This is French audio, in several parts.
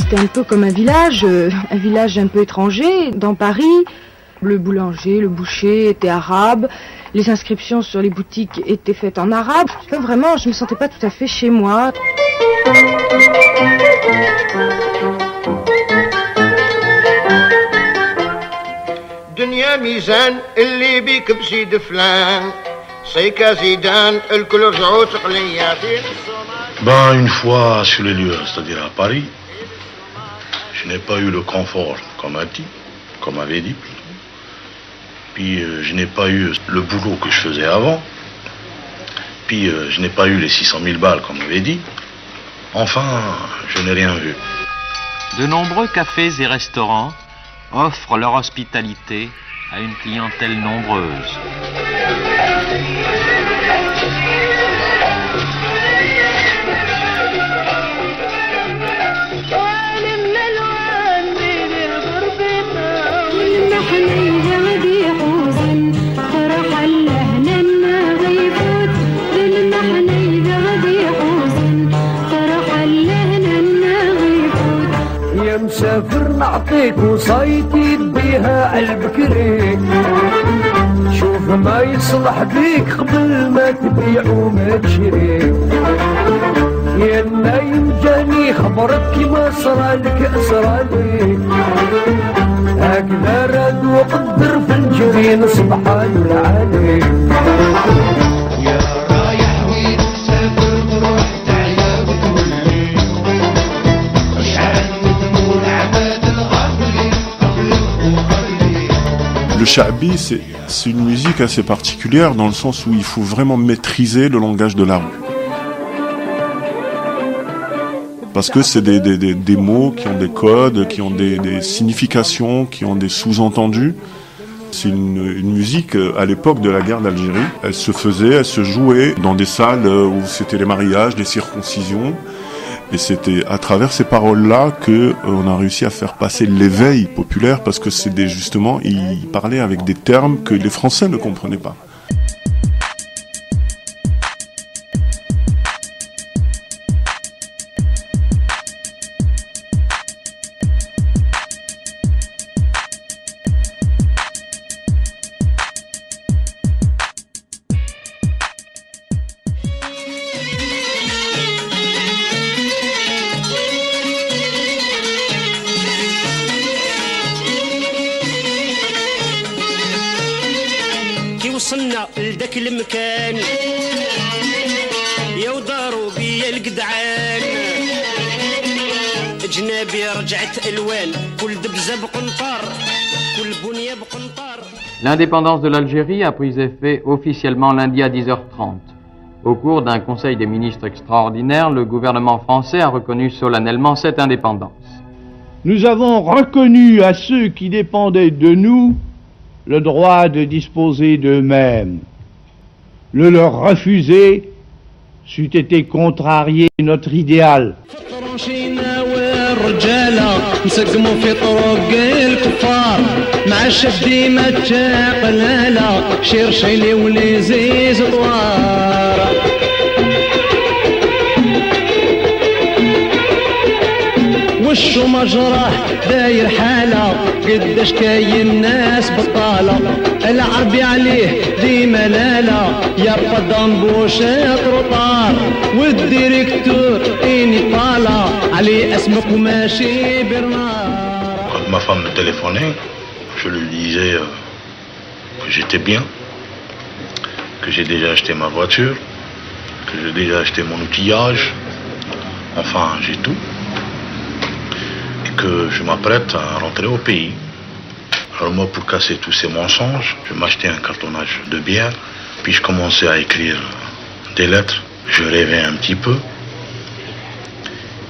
C'était un peu comme un village un peu étranger dans Paris. Le boulanger, le boucher étaient arabes. Les inscriptions sur les boutiques étaient faites en arabe. Vraiment, je me sentais pas tout à fait chez moi. دنيا ميزان اللي بيك بزيد فلان سيكا زيدان الكل رجعوا تقليا في Une fois sur les lieux, c'est-à-dire à Paris, je n'ai pas eu le confort comme avait dit. Puis je n'ai pas eu le boulot que je faisais avant. Puis je n'ai pas eu les 600 000 balles comme avait dit. Enfin, je n'ai rien vu. De nombreux cafés et restaurants offrent leur hospitalité à une clientèle nombreuse. مسافر نعطيك وصيتي بيها عالبكري شوف ما يصلح بيك قبل ما تبيع وما تشري يا نايم جاني خبرك كيما صرالك صرالي هكذا راد وقدر في الجرين سبحان العالي يا رايح وين تسافر تروح تعيا وتولي Le sha'bi, c'est une musique assez particulière dans le sens où il faut vraiment maîtriser le langage de la rue. Parce que c'est des mots qui ont des codes, qui ont des significations, qui ont des sous-entendus. C'est une musique, à l'époque de la guerre d'Algérie, elle se jouait dans des salles où c'était les mariages, les circoncisions. Et c'était à travers ces paroles-là qu'on a réussi à faire passer l'éveil populaire, parce que justement, ils parlaient avec des termes que les Français ne comprenaient pas. وصلنا لذاك المكان يا وداروا بيا القدعان جنابي رجعت الوان كل دبزه بقنطار كل بنيه بقنطار. L'indépendance de l'Algérie a pris effet officiellement lundi à 10h30. Au cours d'un conseil des ministres extraordinaire, le gouvernement français a reconnu solennellement cette indépendance. Nous avons reconnu à ceux qui dépendaient de nous le droit de disposer d'eux-mêmes. Le leur refuser c'eût été contrarier notre idéal. وشو مجراه داير حالة قداش كاين ناس بطالة العربي عليه ديما لالا يا بدامبوش تروطار والديريكتور اني طالة عليه اسمك وماشي برنار. Quand ma femme me téléphonait, je lui disais que j'étais bien, que j'ai déjà acheté ma voiture, que j'ai déjà acheté mon outillage, enfin j'ai tout. Que je m'apprête à rentrer au pays. Alors moi, pour casser tous ces mensonges, je m'achetais un cartonnage de bière, puis je commençais à écrire des lettres. Je rêvais un petit peu.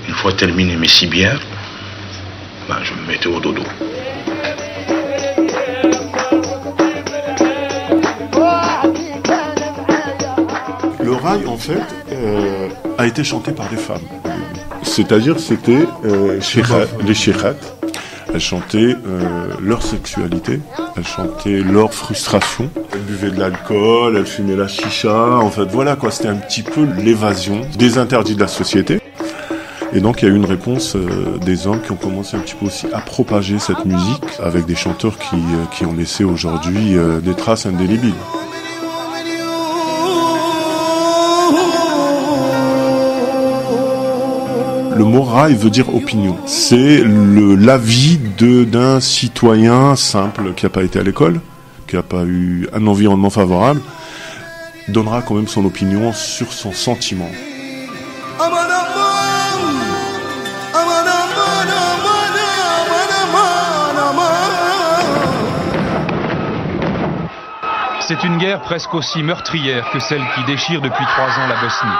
Une fois terminé mes 6 bières, je me mettais au dodo. Le rail, en fait, a été chanté par des femmes. C'est-à-dire, c'était les sheikhates. Elles chantaient leur sexualité, elles chantaient leur frustration. Elles buvaient de l'alcool, elles fumaient la chicha. En fait, voilà quoi, c'était un petit peu l'évasion des interdits de la société. Et donc il y a eu une réponse des hommes qui ont commencé un petit peu aussi à propager cette musique avec des chanteurs qui ont laissé aujourd'hui des traces indélébiles. Le mot raï veut dire opinion. C'est l'avis d'un citoyen simple qui n'a pas été à l'école, qui n'a pas eu un environnement favorable, donnera quand même son opinion sur son sentiment. C'est une guerre presque aussi meurtrière que celle qui déchire depuis 3 ans la Bosnie.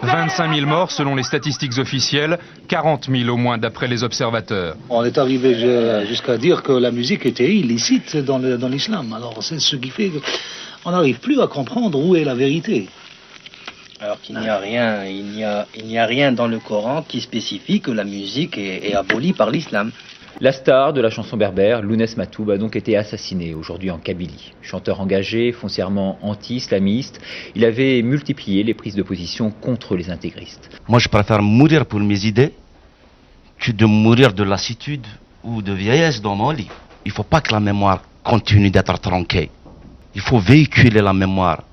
25 000 morts selon les statistiques officielles, 40 000 au moins d'après les observateurs. On est arrivé jusqu'à dire que la musique était illicite dans l'islam. Alors c'est ce qui fait qu'on n'arrive plus à comprendre où est la vérité. Alors qu'il n'y a rien, il n'y a rien dans le Coran qui spécifie que la musique est abolie par l'islam. La star de la chanson berbère, Lounès Matoub, a donc été assassiné aujourd'hui en Kabylie. Chanteur engagé, foncièrement anti-islamiste, il avait multiplié les prises de position contre les intégristes. Moi, je préfère mourir pour mes idées que de mourir de lassitude ou de vieillesse dans mon lit. Il ne faut pas que la mémoire continue d'être tronquée. Il faut véhiculer la mémoire.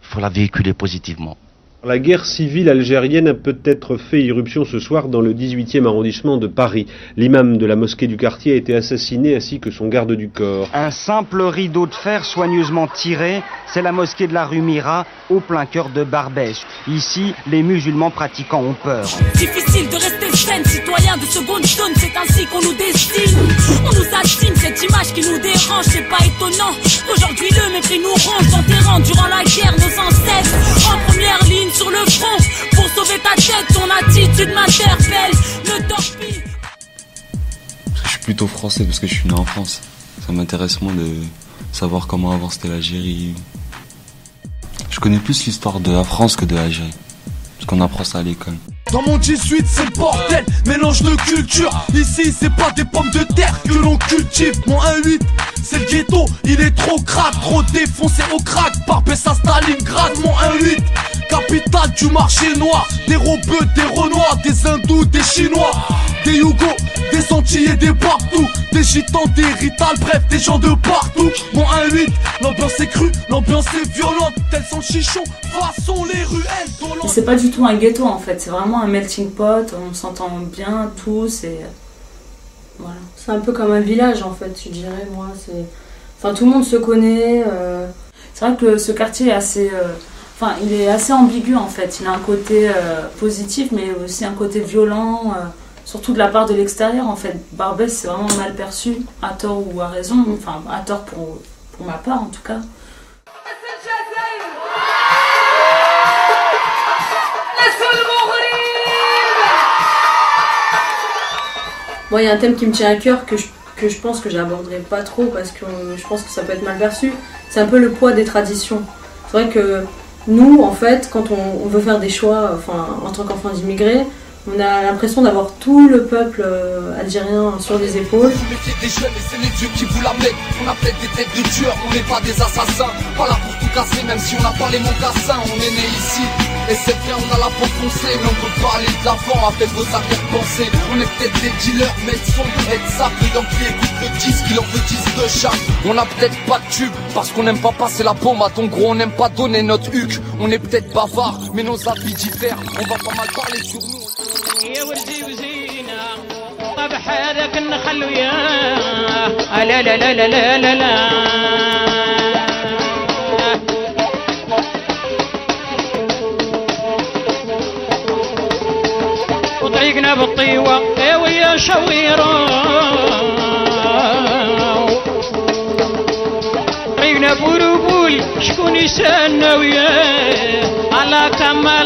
Il faut la véhiculer positivement. La guerre civile algérienne a peut-être fait irruption ce soir dans le 18e arrondissement de Paris. L'imam de la mosquée du quartier a été assassiné ainsi que son garde du corps. Un simple rideau de fer soigneusement tiré, c'est la mosquée de la rue Mira, au plein cœur de Barbès. Ici, les musulmans pratiquants ont peur. Difficile de rester saine, citoyen de seconde zone, c'est ainsi qu'on nous destine. On nous assume cette image qui nous dérange, c'est pas étonnant. Aujourd'hui le mépris nous ronge, enterrant durant la guerre nos ancêtres. En première ligne sur le front, pour sauver ta tête, ton attitude m'interpelle, le torpille. Je suis plutôt français parce que je suis né en France. Ça m'intéresse moins de savoir comment avant c'était l'Algérie. Je connais plus l'histoire de la France que de l'Algérie, parce qu'on apprend ça à l'école. Dans mon 18 c'est le bordel, mélange de culture. Ici c'est pas des pommes de terre que l'on cultive. Mon 1-8 c'est le ghetto, il est trop crade, trop défoncé au crack par Bessa Stalingrad. Mon 1-8, capitale du marché noir. Des robeux, des renois, des hindous, des chinois, des yougos, des antillais, des partout, des gitans, des ritales, bref des gens de partout. Mon 1-8, l'ambiance est crue, l'ambiance est violente, tel son chichon, façon les ruelles dolentes. C'est pas du tout un ghetto en fait, c'est vraiment un melting pot, on s'entend bien tous et voilà. C'est un peu comme un village en fait, je dirais moi. Enfin tout le monde se connaît. C'est vrai que ce quartier est assez, il est assez ambigu en fait. Il a un côté positif mais aussi un côté violent, surtout de la part de l'extérieur en fait. Barbès c'est vraiment mal perçu, à tort ou à raison, enfin à tort pour ma part en tout cas. Moi, il y a un thème qui me tient à cœur que je pense que j'aborderai pas trop parce que je pense que ça peut être mal perçu. C'est un peu le poids des traditions. C'est vrai que nous, en fait, quand on veut faire des choix, en tant qu'enfant d'immigrés, on a l'impression d'avoir tout le peuple algérien sur les épaules. Le métier des jeunes et c'est les dieux qui vous la mettent. On a peut-être des têtes de tueurs, on n'est pas des assassins. Pas là pour tout casser, même si on n'a pas les mocassins. On est né ici. Et c'est bien, on a la peau foncée, mais on peut pas aller de l'avant avec vos arrière-pensées. On est peut-être des dealers, mais son être sable, donc qui écoute le disque, il en veut 10 de chaque. On a peut-être pas de tube, parce qu'on n'aime pas passer la bombe à ton gros, on n'aime pas donner notre huc. On est peut-être bavard, mais nos habits diffèrent, on va pas mal parler sur nous. وطريقنا بالطيوة ويا شويرو طريقنا بولو شكون يسالنا وياه الله كما